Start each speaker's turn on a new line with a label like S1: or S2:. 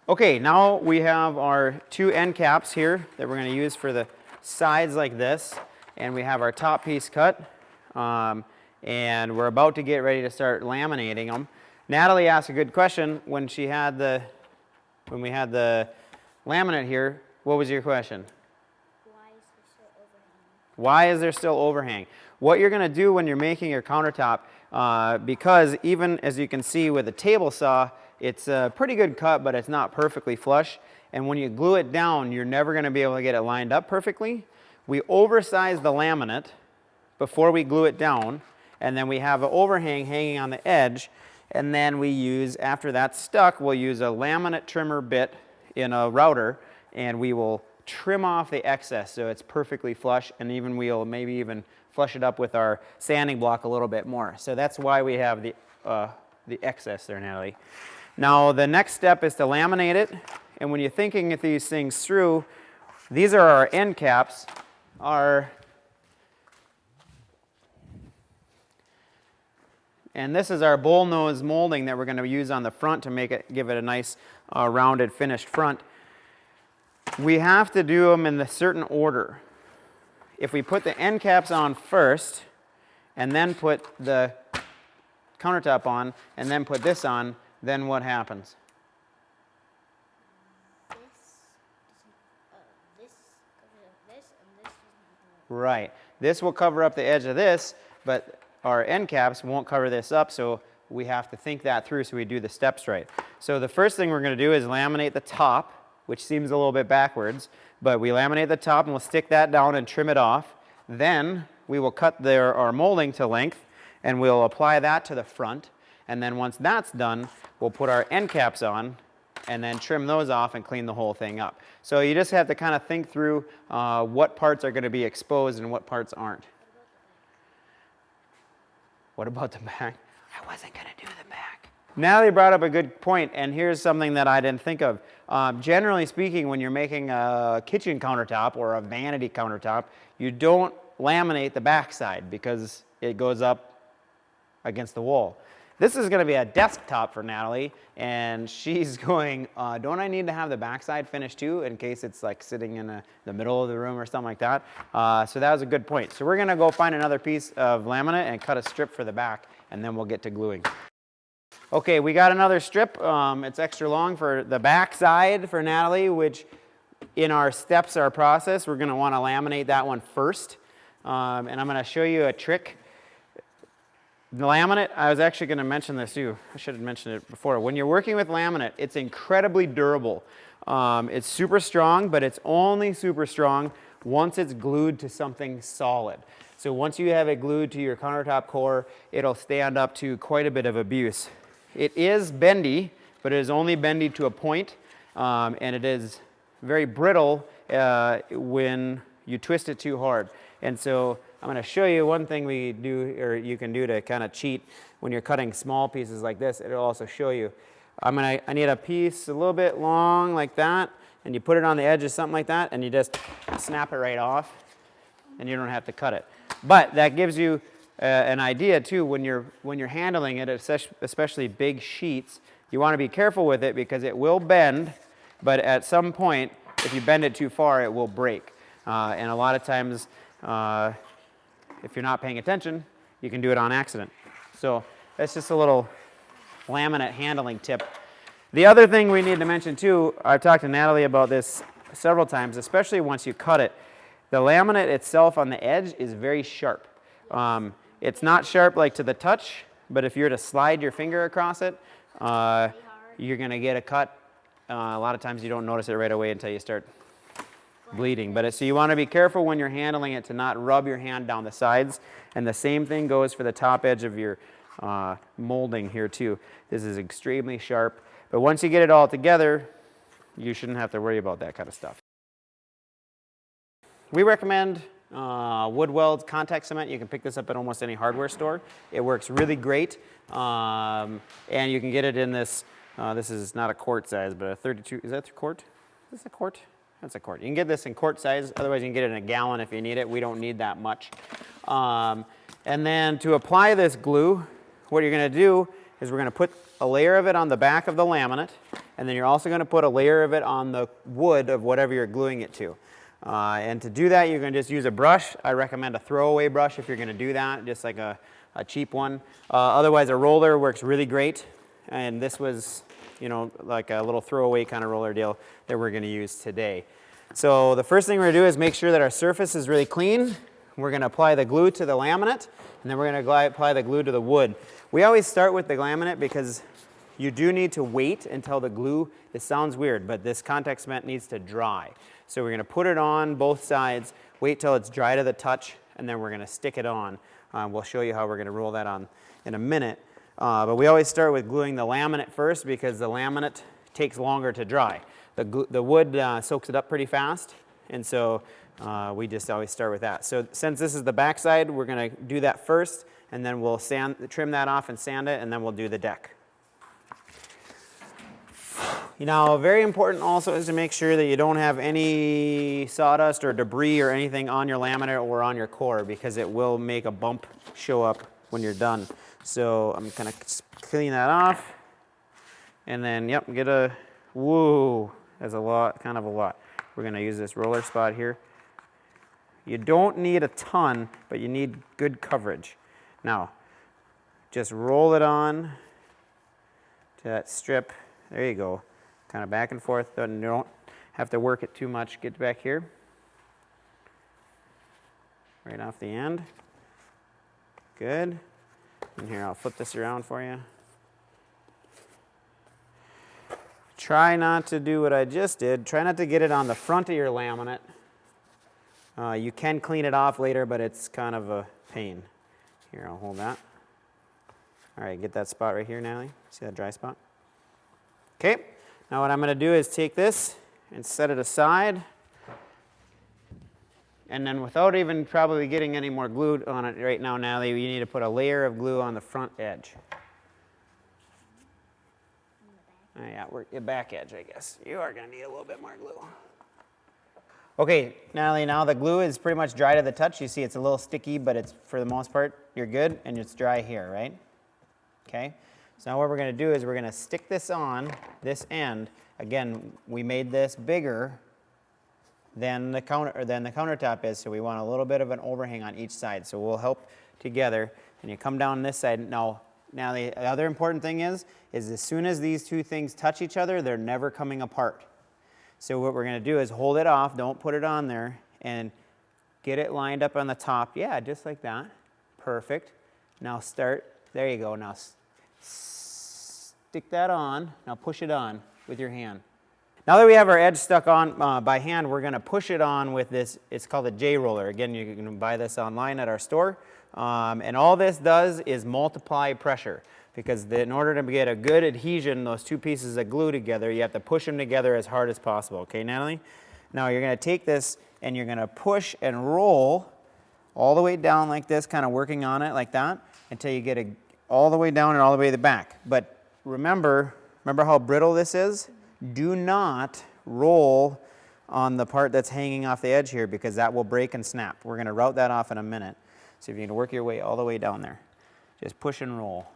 S1: Okay, now we have our two end caps here that we're going to use for the sides like this, and we have our top piece cut, and we're about to get ready to start laminating them. Natalie asked a good question when we had the laminate here. What was your question? Why is there still overhang? What you're going to do when you're making your countertop, because even as you can see with a table saw, it's a pretty good cut, but it's not perfectly flush. And when you glue it down, you're never going to be able to get it lined up perfectly. We oversize the laminate before we glue it down, and then we have an overhang hanging on the edge. And then we use, after that's stuck, we'll use a laminate trimmer bit in a router, and we will trim off the excess so it's perfectly flush, and even we'll maybe even flush it up with our sanding block a little bit more. So that's why we have the excess there, Natalie. Now the next step is to laminate it, and when you're thinking of these things through, these are our end caps. And this is our bull nose molding that we're going to use on the front to give it a nice rounded finished front. We have to do them in a certain order. If we put the end caps on first, and then put the countertop on, and then put this on, then what happens? Right. This will cover up the edge of this, but our end caps won't cover this up, so we have to think that through so we do the steps right. So the first thing we're going to do is laminate the top, which seems a little bit backwards, but we laminate the top and we'll stick that down and trim it off. Then we will cut our molding to length and we'll apply that to the front. And then once that's done, we'll put our end caps on and then trim those off and clean the whole thing up. So you just have to kind of think through what parts are going to be exposed and what parts aren't. What about the back? I wasn't going to do the back. Natalie brought up a good point, and here's something that I didn't think of. Generally speaking, when you're making a kitchen countertop or a vanity countertop, you don't laminate the backside because it goes up against the wall. This is going to be a desktop for Natalie, and she's going, don't I need to have the backside finished too in case it's like sitting in the middle of the room or something like that? So that was a good point. So we're going to go find another piece of laminate and cut a strip for the back, and then we'll get to gluing. Okay, we got another strip. It's extra long for the back side for Natalie, which in our steps, our process, we're going to want to laminate that one first. And I'm going to show you a trick. The laminate, I was actually going to mention this too. I should have mentioned it before. When you're working with laminate, it's incredibly durable. It's super strong, but it's only super strong once it's glued to something solid. So once you have it glued to your countertop core, it'll stand up to quite a bit of abuse. It is bendy, but it is only bendy to a point, and it is very brittle when you twist it too hard. And so I'm going to show you one thing we do, or you can do to kind of cheat when you're cutting small pieces like this. It'll also show you. I need a piece a little bit long like that, and you put it on the edge of something like that, and you just snap it right off, and you don't have to cut it. But that gives you an idea too when you're handling it, especially big sheets. You want to be careful with it because it will bend, but at some point, if you bend it too far, it will break. And a lot of times, if you're not paying attention, you can do it on accident. So that's just a little laminate handling tip. The other thing we need to mention too, I've talked to Natalie about this several times, especially once you cut it. The laminate itself on the edge is very sharp. It's not sharp like to the touch, but if you were to slide your finger across it, you're going to get a cut. A lot of times you don't notice it right away until you start bleeding. So you want to be careful when you're handling it to not rub your hand down the sides. And the same thing goes for the top edge of your molding here too. This is extremely sharp. But once you get it all together, you shouldn't have to worry about that kind of stuff. We recommend Woodwell's contact cement. You can pick this up at almost any hardware store. It works really great. And you can get it in this, this is not a quart size, but a 32, is that a quart? Is this a quart? That's a quart. You can get this in quart size. Otherwise, you can get it in a gallon if you need it. We don't need that much. And then to apply this glue, what you're going to do is we're going to put a layer of it on the back of the laminate, and then you're also going to put a layer of it on the wood of whatever you're gluing it to. And to do that, you're going to just use a brush. I recommend a throwaway brush if you're going to do that, just like a cheap one. Otherwise, a roller works really great. And this was, you know, like a little throwaway kind of roller deal that we're going to use today. So the first thing we're going to do is make sure that our surface is really clean. We're going to apply the glue to the laminate, and then we're going to apply the glue to the wood. We always start with the laminate because you do need to wait until the glue, it sounds weird, but this contact cement needs to dry. So we're going to put it on both sides, wait till it's dry to the touch, and then we're going to stick it on. We'll show you how we're going to roll that on in a minute. But we always start with gluing the laminate first because the laminate takes longer to dry. The wood soaks it up pretty fast, and so we just always start with that. So since this is the back side, we're going to do that first, and then we'll trim that off and sand it, and then we'll do the deck. Now, very important also is to make sure that you don't have any sawdust or debris or anything on your laminate or on your core, because it will make a bump show up when you're done. So I'm going to clean that off, and then, yep, get a, whoa, that's a lot, kind of a lot. We're going to use this roller spot here. You don't need a ton, but you need good coverage. Now, just roll it on to that strip. There you go. Kind of back and forth. You don't have to work it too much. Get back here. Right off the end. Good. And here, I'll flip this around for you. Try not to do what I just did. Try not to get it on the front of your laminate. You can clean it off later, but it's kind of a pain. Here, I'll hold that. All right, get that spot right here, Natalie. See that dry spot? Okay, now what I'm going to do is take this and set it aside. And then without even probably getting any more glue on it right now, Natalie, you need to put a layer of glue on the front edge. Oh, yeah, your back edge, I guess. You are going to need a little bit more glue. Okay, Natalie, now the glue is pretty much dry to the touch. You see it's a little sticky, but it's, for the most part, you're good, and it's dry here, right? Okay, so now what we're going to do is we're going to stick this on this end. Again, we made this bigger than the countertop is, so we want a little bit of an overhang on each side. So we'll help together, and you come down this side. Now the other important thing is as soon as these two things touch each other, they're never coming apart. So what we're going to do is hold it off, don't put it on there, and get it lined up on the top. Yeah, just like that. Perfect. Now start, there you go. Now stick that on. Now push it on with your hand. Now that we have our edge stuck on by hand, we're going to push it on with this, it's called a J roller. Again, you can buy this online at our store. And all this does is multiply pressure, because in order to get a good adhesion, those two pieces of glue together, you have to push them together as hard as possible. Okay, Natalie? Now you're going to take this and you're going to push and roll all the way down like this, kind of working on it like that, until you get all the way down and all the way to the back. But remember how brittle this is? Do not roll on the part that's hanging off the edge here, because that will break and snap. We're going to route that off in a minute. So if you can work your way all the way down there. Just push and roll.